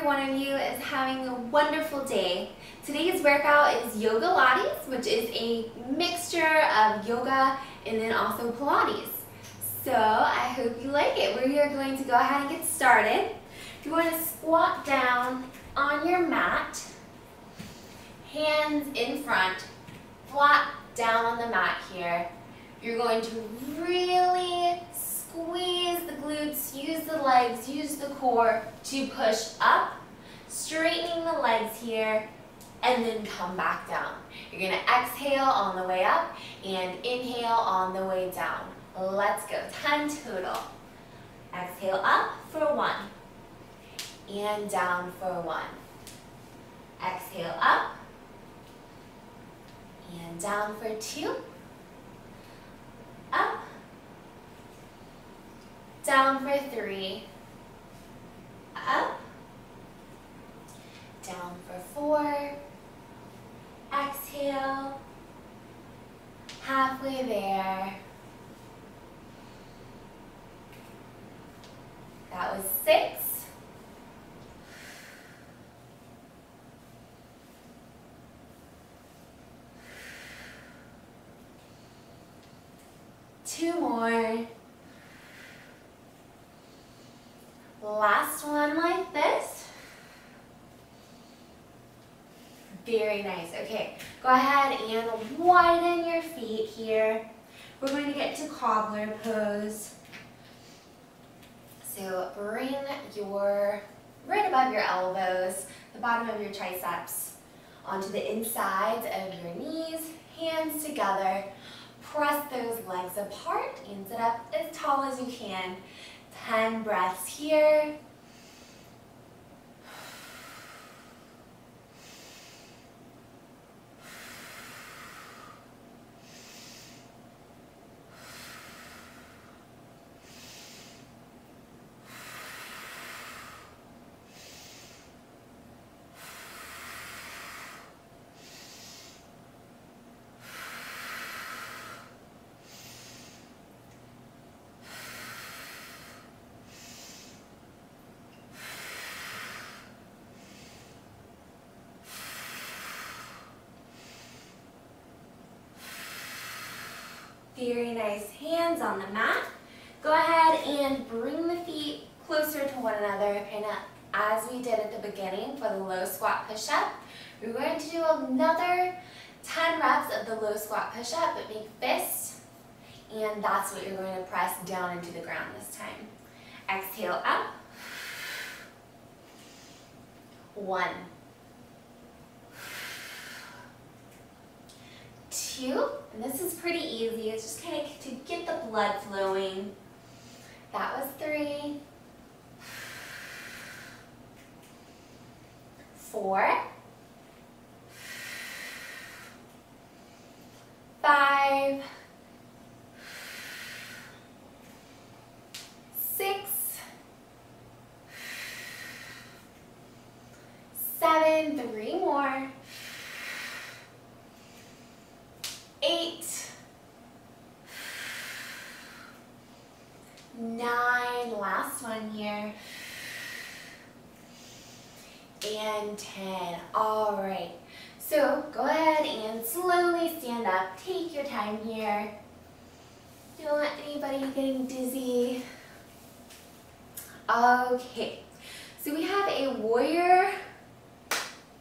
every one of you is having a wonderful day. Today's workout is Yogalates, which is a mixture of yoga and then also Pilates. So I hope you like it. We are going to go ahead and get started. You're going to squat down on your mat, hands in front, flat down on the mat here. You're going to really squeeze the glutes, use the legs, use the core to push up, straightening the legs here, and then come back down. You're going to exhale on the way up and inhale on the way down. Let's go, 10 total. Exhale up for 1 and down for 1. Exhale up and down for 2. Up, down for 3, up, down for 4, exhale, halfway there. That was 6. 2 more. Last one like this. Very nice. Okay, go ahead and widen your feet here. We're going to get to cobbler pose. So bring your right above your elbows, the bottom of your triceps, onto the insides of your knees, hands together. Press those legs apart and sit up as tall as you can. 10 breaths here. Very nice. Hands on the mat. Go ahead and bring the feet closer to one another, kind of as we did at the beginning for the low squat push-up. We're going to do another 10 reps of the low squat push-up, but make fists, and that's what you're going to press down into the ground this time. Exhale up. 1. 2, and this is pretty easy. It's just kind of to get the blood flowing. That was 3. 4. 5. 6. 7. 3 more. 8, 9, last one here, and 10. All right, so go ahead and slowly stand up. Take your time here. Don't let anybody getting dizzy. Okay, so we have a warrior.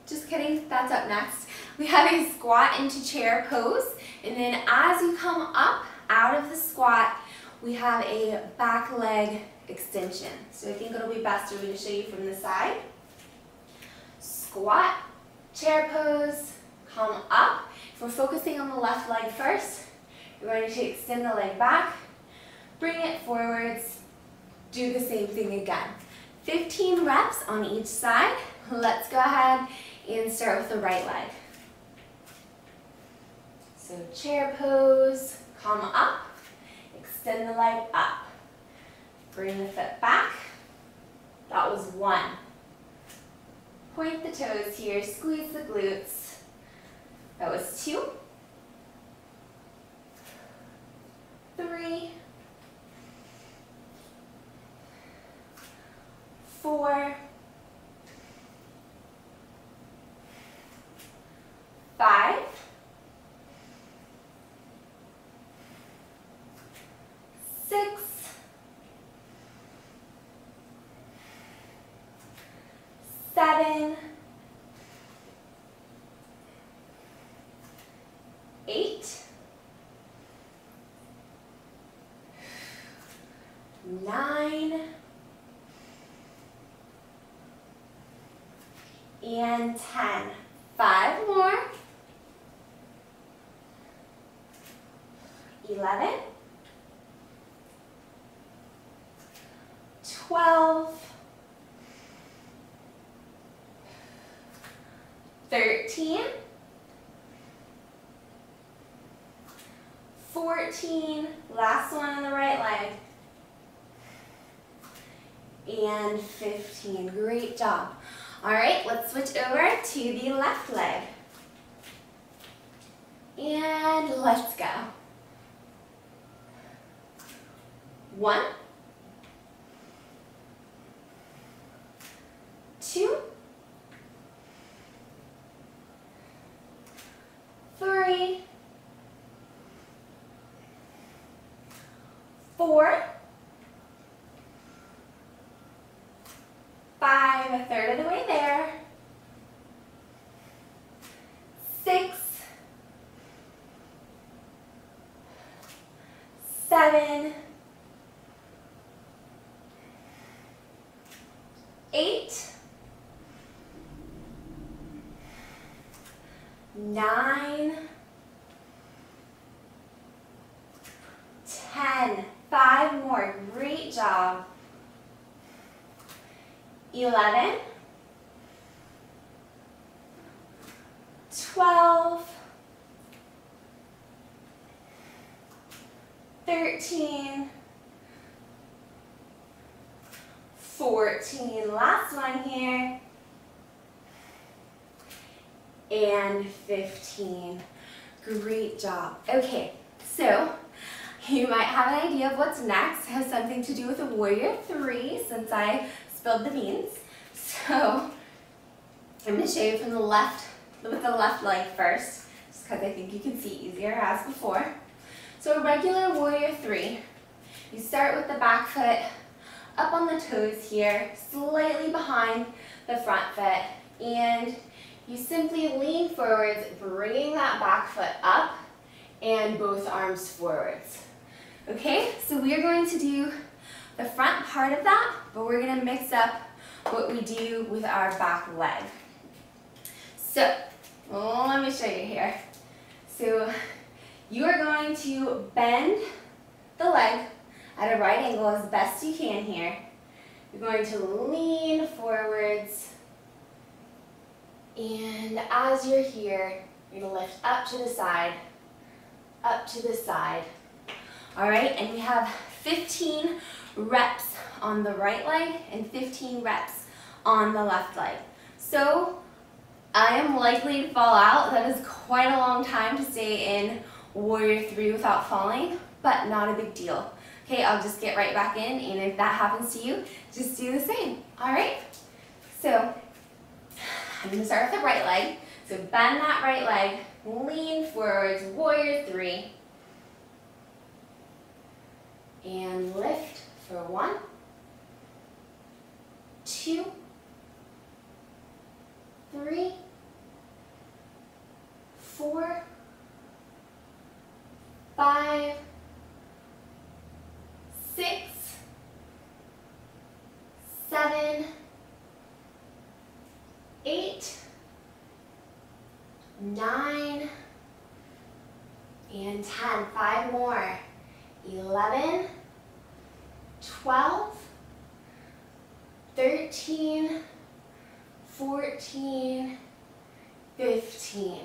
Just kidding, that's up next. We have a squat into chair pose, and then as you come up out of the squat, we have a back leg extension. So I think it'll be best for me to show you from the side. Squat, chair pose, come up. If we're focusing on the left leg first, you're going to extend the leg back, bring it forwards, do the same thing again. 15 reps on each side. Let's go ahead and start with the right leg. So chair pose, come up, extend the leg up, bring the foot back. That was 1. Point the toes here, squeeze the glutes. That was 2. 3, 4, 5, 6, 7, 8, 9, and 10. 5 more. 11, 12, 13, 14, last one on the right leg, and 15. Great job. All right, let's switch over to the left leg. And let's go. 1, 2, 3, 4, 5, a third of the way there, 6, 7, 8, 9, 10. 5 more. Great job. 11, 12, 13, 14. Last one here. And 15. Great job. Okay, so you might have an idea of what's next. It has something to do with a warrior 3 since I spilled the beans. So I'm going to show you from the left, with the left leg first, just because I think you can see easier as before. So a regular warrior 3, you start with the back foot up on the toes here, slightly behind the front foot, and you simply lean forwards, bringing that back foot up and both arms forwards. Okay, so we are going to do the front part of that, but we're going to mix up what we do with our back leg. So, let me show you here. So, you are going to bend the leg at a right angle as best you can here. You're going to lean forwards, and as you're here, you're going to lift up to the side, up to the side. All right, and we have 15 reps on the right leg and 15 reps on the left leg. So I am likely to fall out. That is quite a long time to stay in warrior 3 without falling, but not a big deal. Okay, I'll just get right back in, and if that happens to you, just do the same. All right, so I'm going to start with the right leg. So bend that right leg, lean forwards, warrior 3, and lift for 1, 2, 3, 4, 5, 6, 7, 8, 9, and 10. 5 more. 11, 12, 13, 14, 15.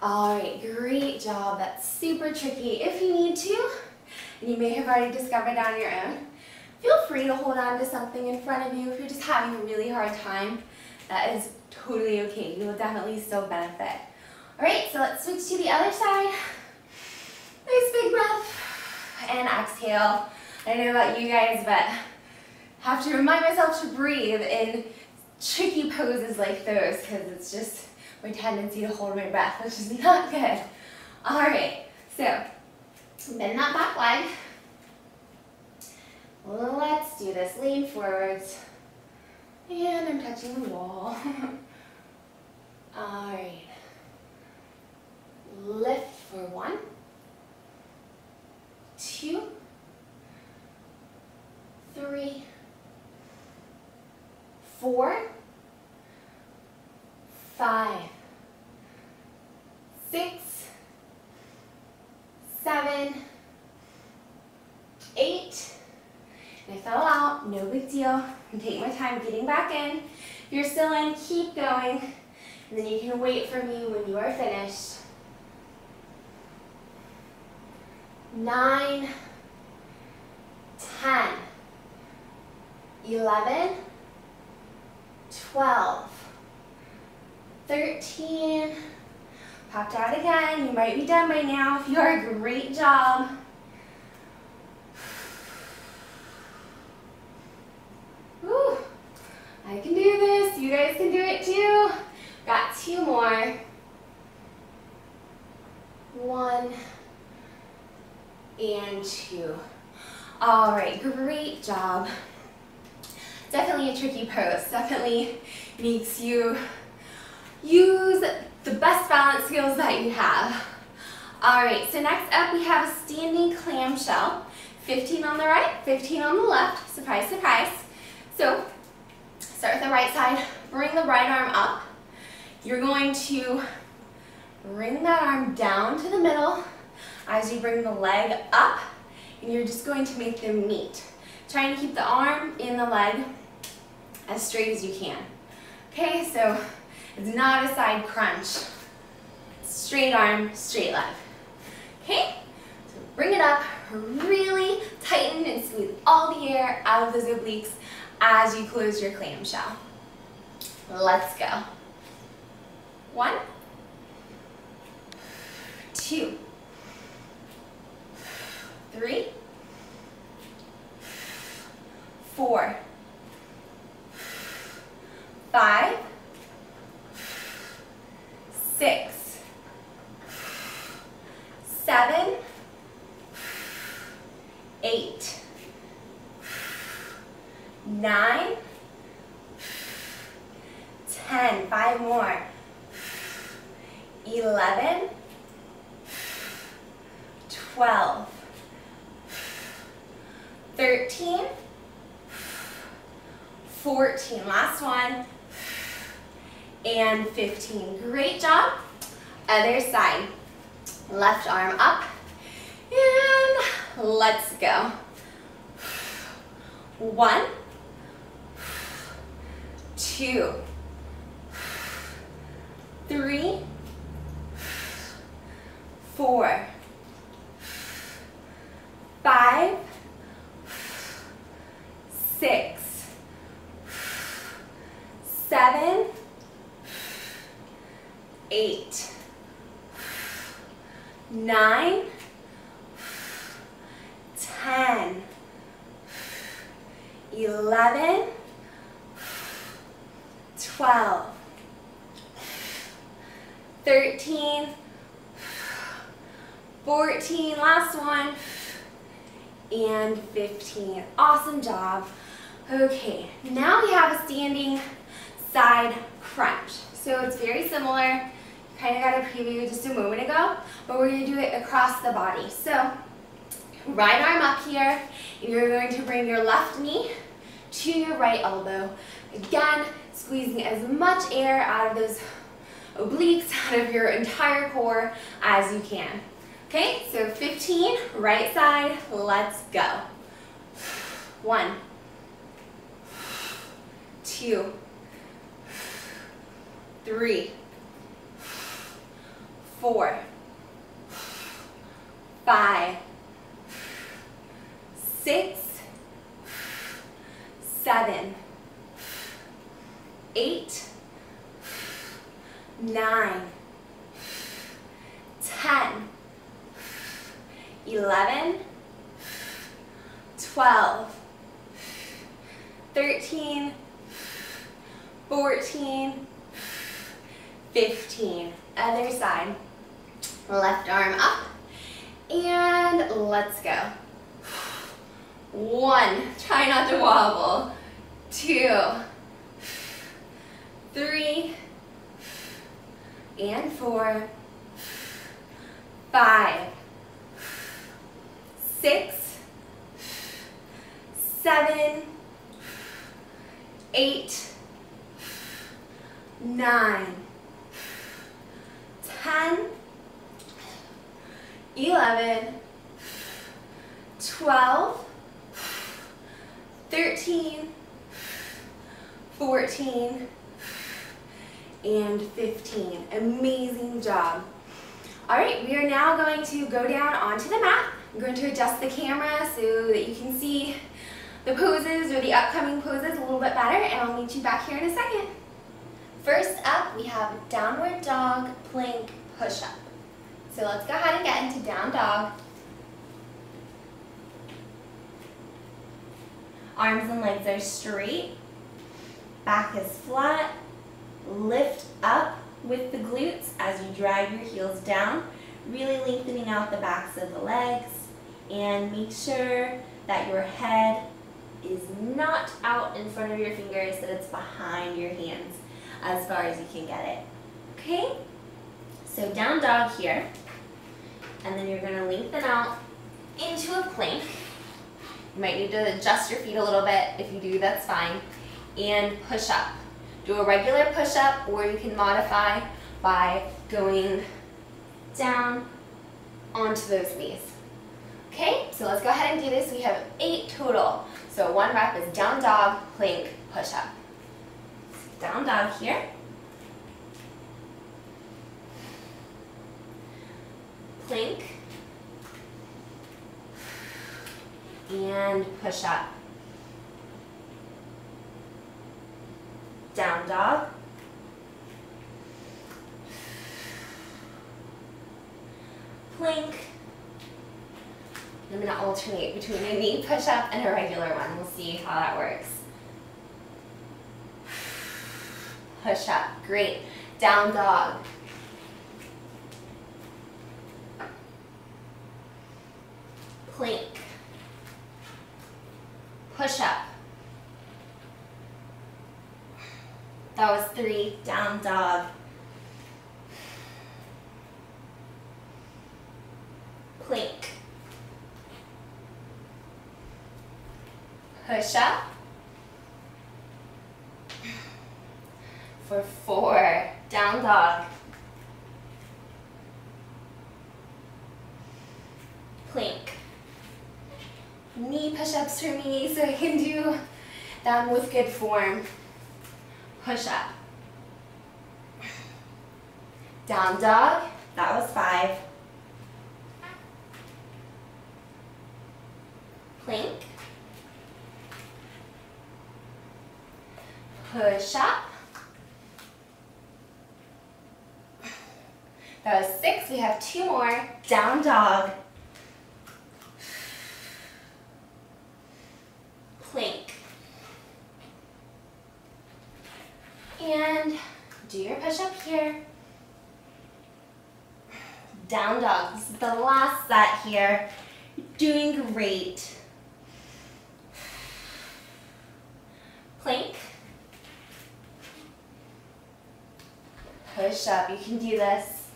All right, great job. That's super tricky. If you need to, and you may have already discovered on your own, feel free to hold on to something in front of you. If you're just having a really hard time, that is totally okay. You will definitely still benefit. All right, so let's switch to the other side. Nice big breath and exhale. I don't know about you guys, but I have to remind myself to breathe in tricky poses like those because it's just my tendency to hold my breath, which is not good. All right, so bend that back leg. Let's do this. Lean forwards. And I'm touching the wall. All right. Lift for 1, 2, 3, 4, 5, 6, 7, 8. And I fell out, no big deal. I'm taking my time getting back in. If you're still in, keep going. And then you can wait for me when you are finished. 9, 10, 11, 12, 13. Popped out again. You might be done by now. If you are, great job. Whew. I can do this. You guys can do it too. Got 2 more. 1 and 2. All right, great job. Definitely a tricky pose. Definitely makes you use the best balance skills that you have. All right, so next up we have a standing clamshell. 15 on the right, 15 on the left. Surprise, surprise. So start with the right side. Bring the right arm up. You're going to bring that arm down to the middle as you bring the leg up, and you're just going to make them meet. Trying to keep the arm in the leg as straight as you can. Okay, so it's not a side crunch. Straight arm, straight leg. Okay, so bring it up, really tighten and squeeze all the air out of those obliques as you close your clamshell. Let's go. 1, 2, 3, 4, 5, 6, 7, 8, 9, 10, 5 more, 11, 12, 13, 14, last one, and 15. Great job. Other side. Left arm up, and let's go. 1, 2, 3, 4, 5, 6, 7, 8, 9, 10, 11, 12, 13, 14, last one, and 15. Awesome job. Okay, now we have a standing side crunch. So it's very similar. Kind of got a preview just a moment ago, but we're going to do it across the body. So right arm up here, and you're going to bring your left knee to your right elbow. Again, squeezing as much air out of those obliques, out of your entire core as you can. Okay, so 15, right side, let's go. 1, 2, 3, 4, 5, 6, 7, 8, 9, 10, 11, 12, 13, 14, 15. Other side. Left arm up. And let's go. 1. Try not to wobble. 2. 3. And 4. 5. 6. 7. 8. 9. 10. 11. 12. 13. 14. And 15. Amazing job. All right, we are now going to go down onto the mat. I'm going to adjust the camera so that you can see the poses or the upcoming poses a little bit better, and I'll meet you back here in a second. First up, we have downward dog, plank, push-up. So let's go ahead and get into down dog. Arms and legs are straight, back is flat, lift up with the glutes as you drag your heels down, really lengthening out the backs of the legs, and make sure that your head is not out in front of your fingers, that it's behind your hands as far as you can get it. Okay? So down dog here, and then you're going to lengthen out into a plank. You might need to adjust your feet a little bit. If you do, that's fine. And push up. Do a regular push-up, or you can modify by going down onto those knees. Okay, so let's go ahead and do this. We have 8 total. So 1 rep is down dog, plank, push-up. Down dog here. Plank. And push-up. Down dog. Plank. I'm going to alternate between a knee push-up and a regular one. We'll see how that works. Push-up. Great. Down dog. Plank. Push-up. That was 3. Down dog. Plank. Push up. For 4. Down dog. Plank. Knee push-ups for me so I can do them with good form. Push up. Down dog. That was 5. Plank. Push up. That was 6. We have 2 more. Down dog. Plank. And do your push-up here. Down dog. This is the last set here. You're doing great. Plank. Push up. You can do this.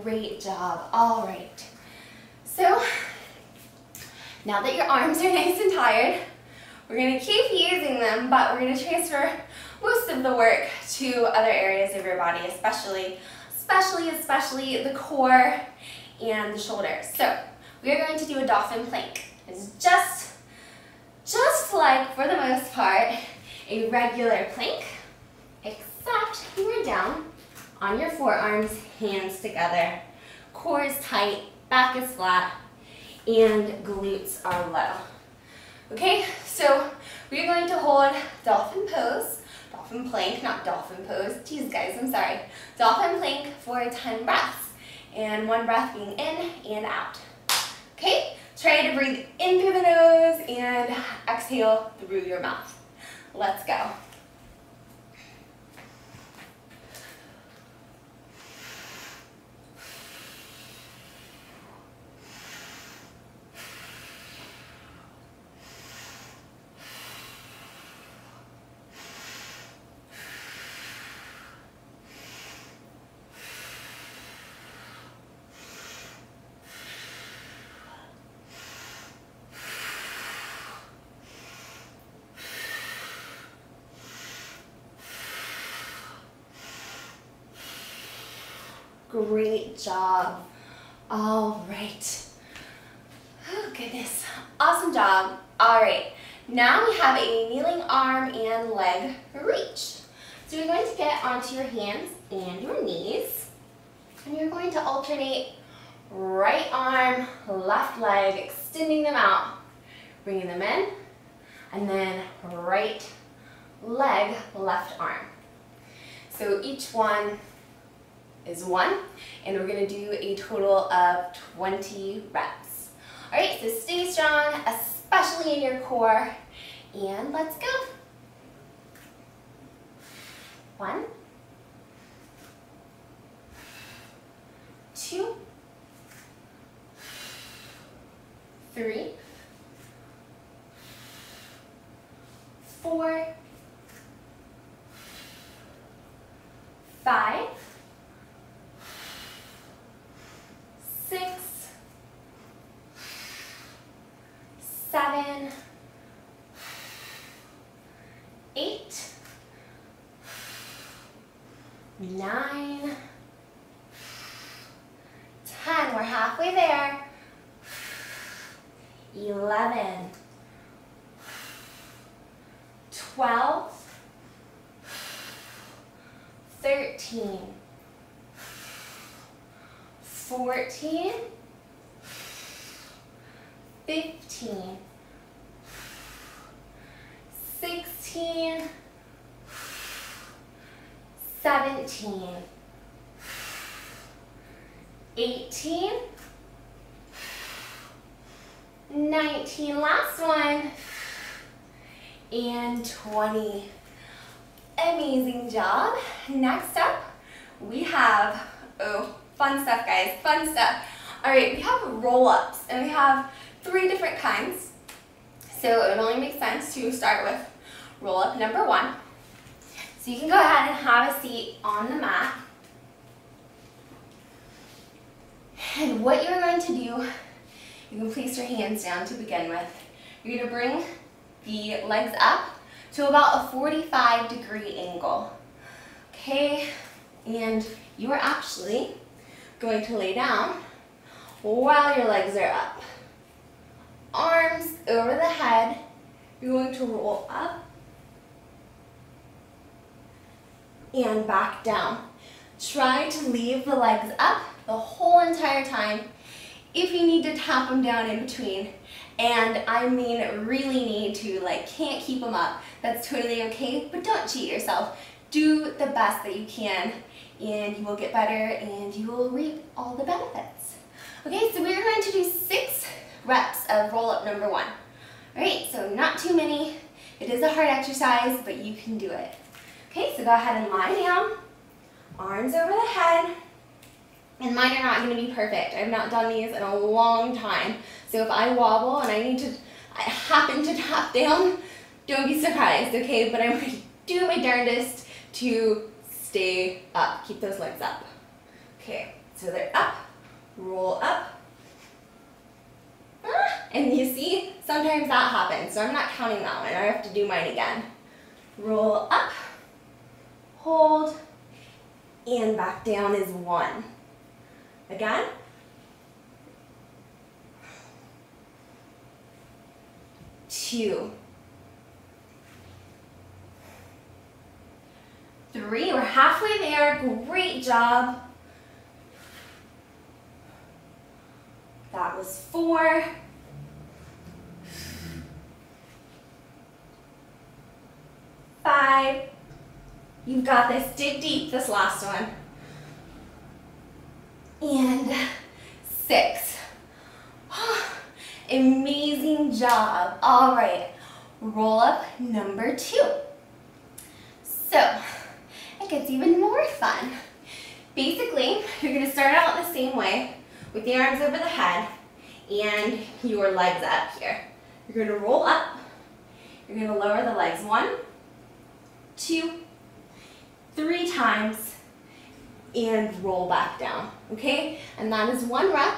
Great job. All right. So, now that your arms are nice and tired, we're going to keep using them, but we're going to transfer most of the work to other areas of your body, especially the core and the shoulders. So, we are going to do a dolphin plank. It's just like, for the most part, a regular plank, except you are down on your forearms, hands together. Core is tight, back is flat, and glutes are low. Okay, so we're going to hold dolphin pose, dolphin plank, not dolphin pose. Geez, guys, I'm sorry. Dolphin plank for 10 breaths, and 1 breath being in and out. Okay, try to breathe in through the nose and exhale through your mouth. Let's go. Great job. All right. Oh, goodness. Awesome job. All right. Now we have a kneeling arm and leg reach. So you're going to get onto your hands and your knees, and you're going to alternate right arm, left leg, extending them out, bringing them in, and then right leg, left arm. So each one is 1, and we're going to do a total of 20 reps. All right, so stay strong, especially in your core, and let's go. 1, 2, 3, 4, 5, 6, 7, 8, 9, 10, we're halfway there, 11, 12, 13, 14, 15, 16, 17, 18, 19, last one, and 20. Amazing job. Next up, we have, oh, fun stuff, guys, fun stuff. All right, we have roll-ups, and we have 3 different kinds. So it would only make sense to start with roll-up number 1. So you can go ahead and have a seat on the mat. And what you're going to do, you can place your hands down to begin with. You're going to bring the legs up to about a 45-degree angle. Okay, and you are actually going to lay down while your legs are up. Arms over the head. You're going to roll up and back down. Try to leave the legs up the whole entire time. If you need to tap them down in between, and I mean really need to, like can't keep them up, that's totally okay, but don't cheat yourself. Do the best that you can, and you will get better, and you will reap all the benefits. Okay, so we're going to do 6 reps of roll-up number 1. All right, so not too many. It is a hard exercise, but you can do it. Okay, so go ahead and lie down, arms over the head, and mine are not going to be perfect. I've not done these in a long time, so if I wobble and I happen to tap down, don't be surprised, okay? But I'm going to do my darndest to stay up, keep those legs up. Okay, so they're up, roll up, and you see, sometimes that happens, so I'm not counting that one. I have to do mine again. Roll up, hold, and back down is 1. Again. 2. 3, we're halfway there, great job. That was 4. 5. You've got this, dig deep, this last one. And 6. Amazing job. All right, roll up number 2. So it gets even more fun. Basically, you're going to start out the same way with the arms over the head and your legs up here. You're going to roll up. You're going to lower the legs 1, 2, 3 times and roll back down, okay? And that is 1 rep,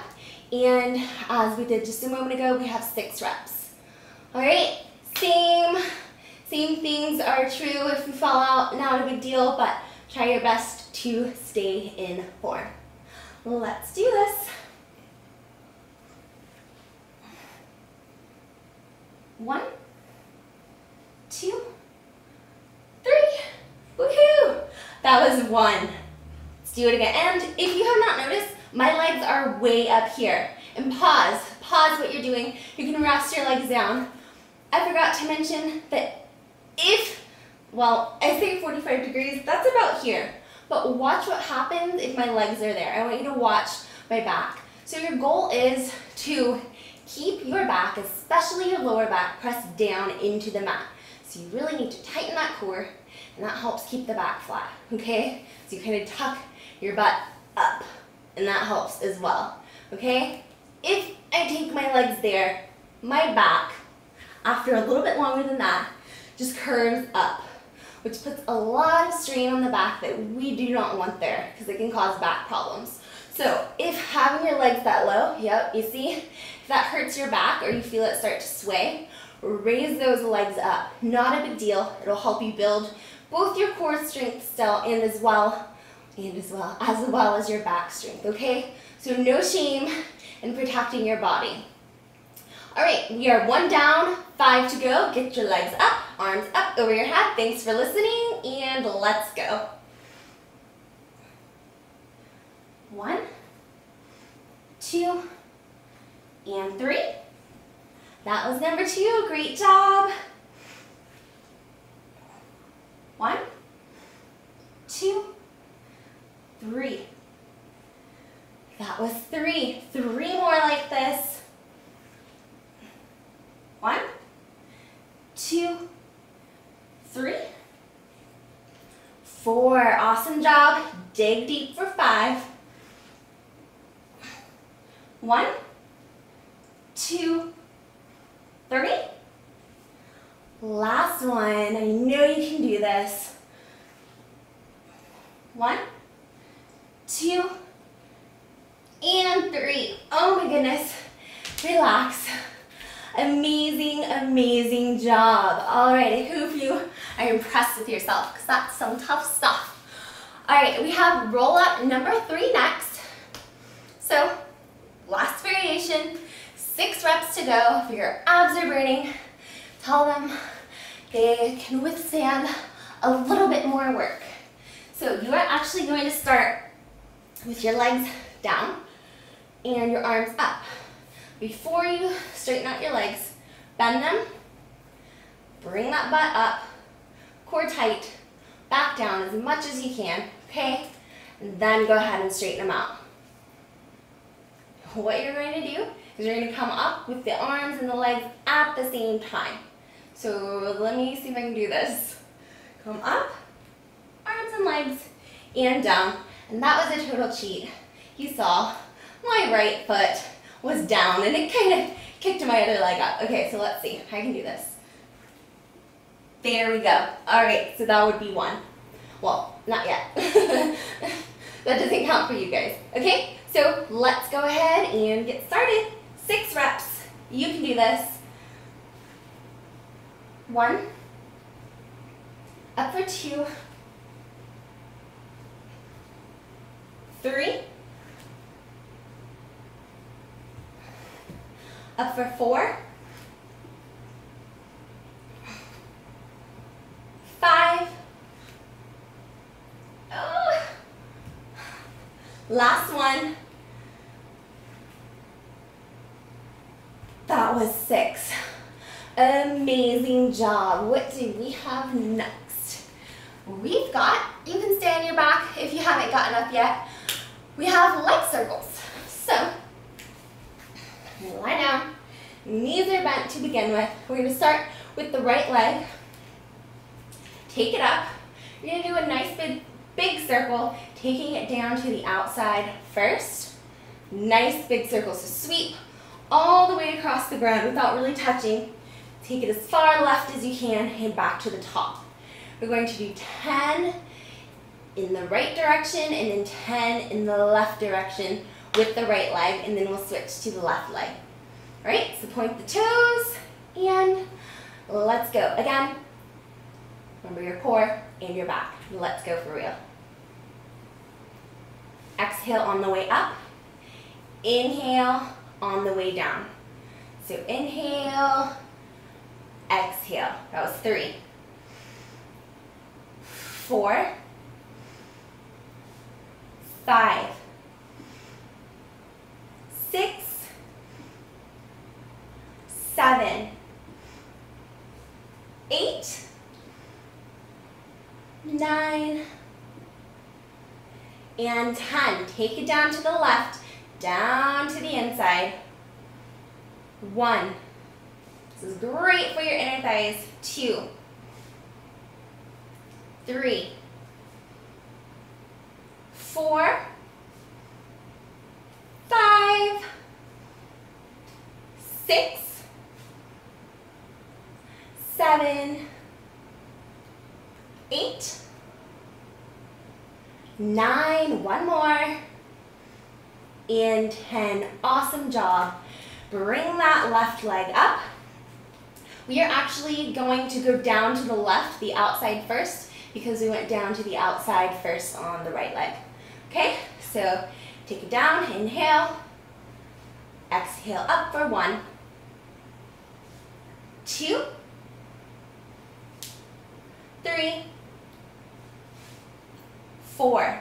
and as we did just a moment ago, we have 6 reps. All right, same things are true. If you fall out, not a big deal, but try your best to stay in form. Let's do this. 1, 2, 3. Woohoo! That was 1. Let's do it again. And if you have not noticed, my legs are way up here. And pause what you're doing. You can rest your legs down. I forgot to mention that I say 45 degrees, that's about here. But watch what happens if my legs are there. I want you to watch my back. So your goal is to keep your back, especially your lower back, pressed down into the mat. So you really need to tighten that core, and that helps keep the back flat, okay? So you kind of tuck your butt up, and that helps as well, okay? If I take my legs there, my back, after a little bit longer than that, just curves up, which puts a lot of strain on the back that we do not want there because it can cause back problems. So if having your legs that low, yep, you see, if that hurts your back or you feel it start to sway, raise those legs up. Not a big deal. It'll help you build both your core strength still and as well as your back strength, okay? So no shame in protecting your body. All right, we are 1 down, 5 to go. Get your legs up, arms up over your head. Thanks for listening, and let's go. 1, 2, and 3. That was number 2. Great job. 1, 2, 3. That was 3. 3 more like this. 1, 2, 3, 4. Awesome job. Dig deep for 5. 1, 2, 3. Last one. I know you can do this. 1, 2, and 3. Oh my goodness. Relax. Amazing, amazing job. All right, I hope you are impressed with yourself because that's some tough stuff. All right, we have roll up number 3 next. So, last variation, 6 reps to go. If your abs are burning, tell them they can withstand a little bit more work. So you are actually going to start with your legs down and your arms up. Before you straighten out your legs, bend them, bring that butt up, core tight, back down as much as you can, okay? And then go ahead and straighten them out. What you're going to do is you're going to come up with the arms and the legs at the same time. So let me see if I can do this. Come up, arms and legs, and down. And that was a total cheat. You saw my right foot was down and it kind of kicked my other leg up. Okay, so let's see. I can do this. There we go. All right, so that would be 1. Well, not yet. That doesn't count for you guys. Okay, so let's go ahead and get started. 6 reps. You can do this. 1, up for 2, 3, up for 4, 5, last one, that was 6. Amazing job. What do we have next? We've got, you can stay on your back if you haven't gotten up yet. We have leg circles. So, lie down, knees are bent to begin with. We're going to start with the right leg. Take it up. You're going to do a nice big circle, taking it down to the outside first. Nice big circle. So sweep all the way across the ground without really touching. Take it as far left as you can and back to the top. We're going to do 10 in the right direction and then 10 in the left direction with the right leg, and then we'll switch to the left leg. All right, so point the toes and let's go. Again, remember your core and your back. Let's go for real. Exhale on the way up. inhale on the way down. So inhale, exhale. That was 3. 4, 5, 6, 7, 8, 9, and 10. Take it down to the left, down to the inside. 1. This is great for your inner thighs. 2, 3, 4, 5, 6, 7, 8, 9, one more, and 10. Awesome job. Bring that left leg up. We are actually going to go down to the left, the outside first, because we went down to the outside first on the right leg. Okay, so take it down, inhale, exhale up for 1, 2, 3, 4,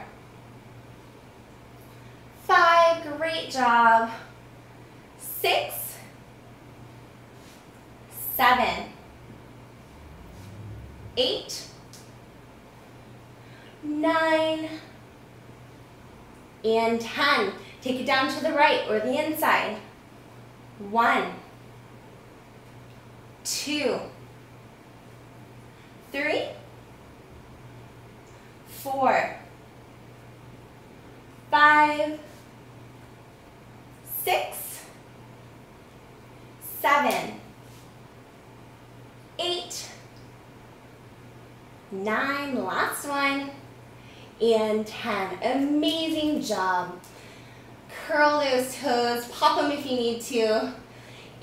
5, great job, 6, 7, 8, 9, and 10. Take it down to the right or the inside. 1, 2, 3, 4, 5, 6, 7, 8, 9, last one, and 10. Amazing job. Curl those toes, pop them if you need to.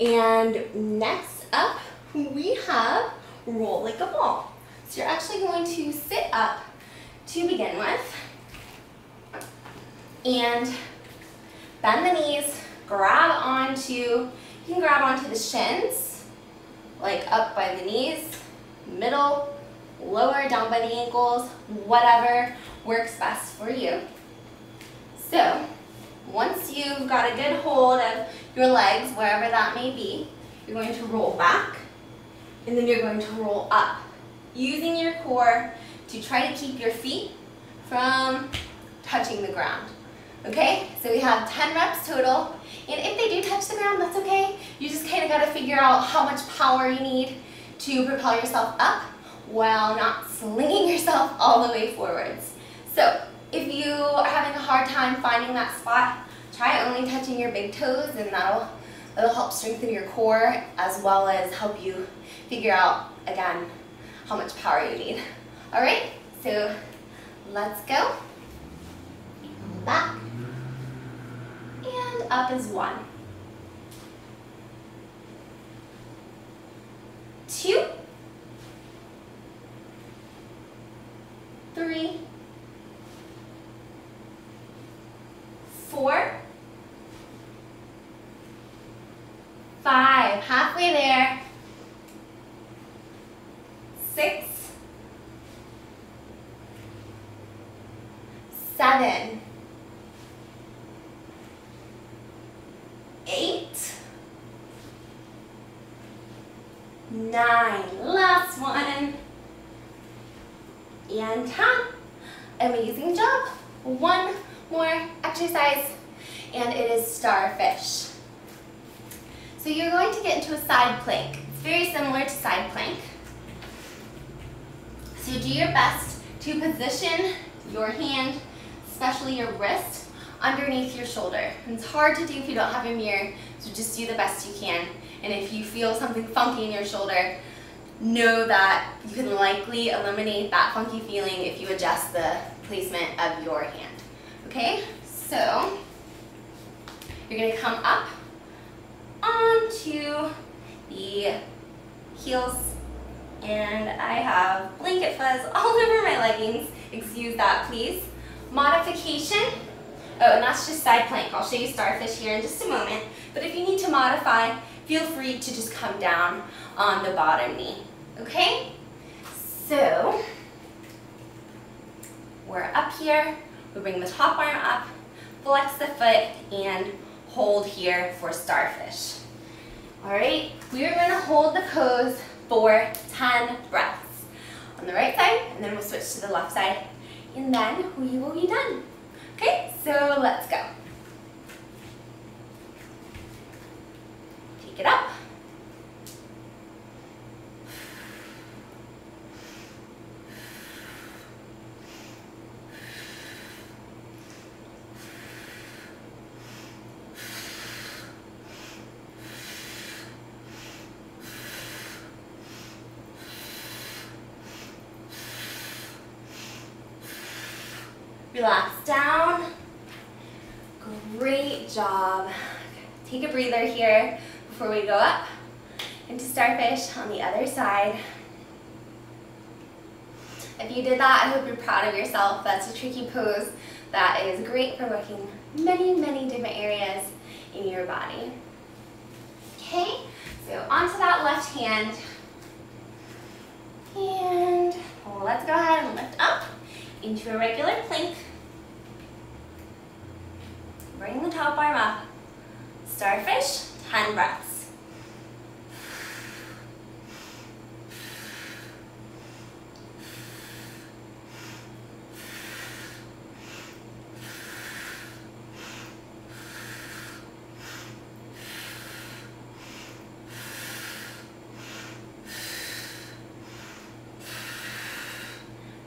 And next up, we have roll like a ball. So you're actually going to sit up to begin with. And bend the knees, you can grab onto the shins, like up by the knees, middle, lower, down by the ankles, whatever works best for you. So once you've got a good hold of your legs, wherever that may be, you're going to roll back, and then you're going to roll up, using your core to try to keep your feet from touching the ground. Okay, so we have 10 reps total, and if they do touch the ground, that's okay. You just kind of got to figure out how much power you need to propel yourself up while not slinging yourself all the way forwards. So if you are having a hard time finding that spot, try only touching your big toes, and that'll help strengthen your core as well as help you figure out, again, how much power you need. All right, so let's go. Back and up is 1, 2, 3, 4, 5, halfway there, 6, 7, 8, 9, last one, and 10. Amazing job. One more exercise, and it is Starfish. So you're going to get into a side plank. It's very similar to side plank. So do your best to position your hand, especially your wrist, underneath your shoulder. And it's hard to do if you don't have a mirror, so just do the best you can. And if you feel something funky in your shoulder, know that you can likely eliminate that funky feeling if you adjust the placement of your hand. Okay, so you're going to come up onto the heels, and I have blanket fuzz all over my leggings. Excuse that, please. Modification Oh, and that's just side plank. I'll show you Starfish here in just a moment. But if you need to modify, feel free to just come down on the bottom knee. Okay? So, we're up here. We bring the top arm up, flex the foot, and hold here for Starfish. All right, we are gonna hold the pose for 10 breaths. On the right side, and then we'll switch to the left side, and then we will be done. Okay, so let's go. Take it up. Relax down. Great job. Take a breather here before we go up into Starfish on the other side. If you did that, I hope you're proud of yourself. That's a tricky pose that is great for working many, many different areas in your body. Okay, so onto that left hand. And let's go ahead and lift up into a regular plank. Bring the top arm up. Starfish, 10 breaths.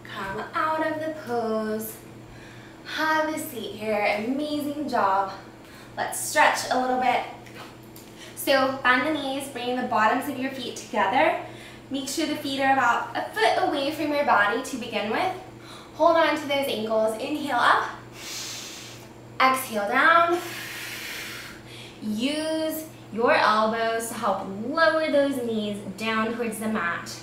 Come out of the pose. Have a seat here. Amazing job. Let's stretch a little bit. So bend the knees, bring the bottoms of your feet together. Make sure the feet are about a foot away from your body to begin with. Hold on to those ankles. Inhale up. Exhale down. Use your elbows to help lower those knees down towards the mat.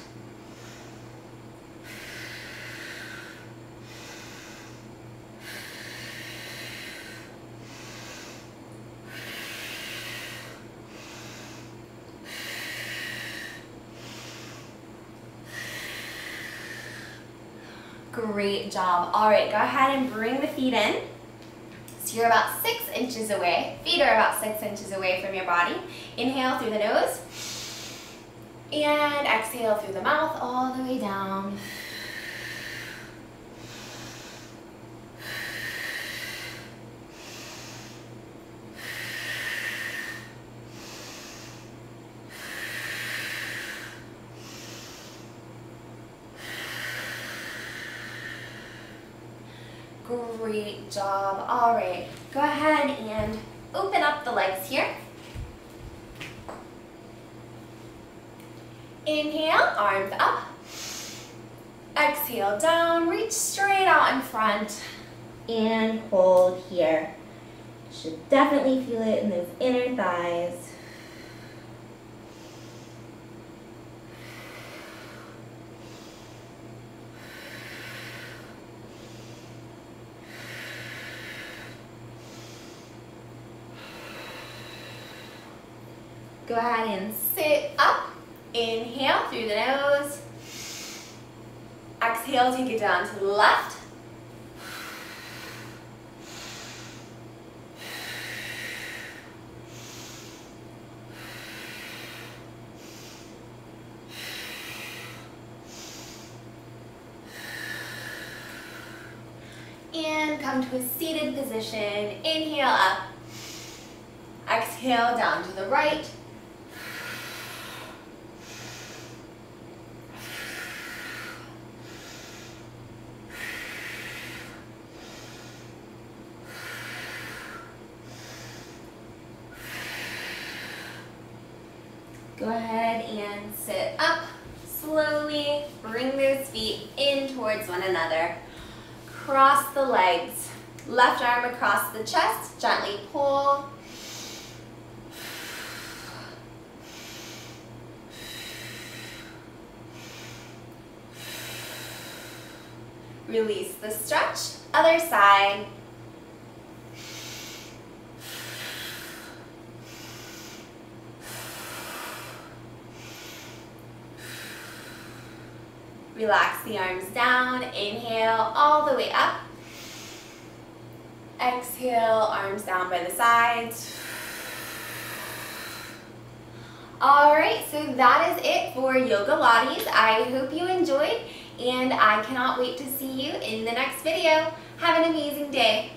Great job. All right, go ahead and bring the feet in. So you're about 6 inches away. Feet are about 6 inches away from your body. Inhale through the nose. And exhale through the mouth all the way down. Great job. All right, go ahead and open up the legs here. Inhale, arms up. Exhale down, reach straight out in front. And hold here. Should definitely feel it in those inner thighs. Go ahead and sit up. Inhale through the nose. Exhale, take it down to the left. And come to a seated position. Inhale up. Exhale down to the right. Go ahead and sit up slowly. Bring those feet in towards one another. Cross the legs. Left arm across the chest. Gently pull. Release the stretch. Other side. Relax the arms down. Inhale all the way up. Exhale, arms down by the sides. Alright, so that is it for Yogalates. I hope you enjoyed, and I cannot wait to see you in the next video. Have an amazing day.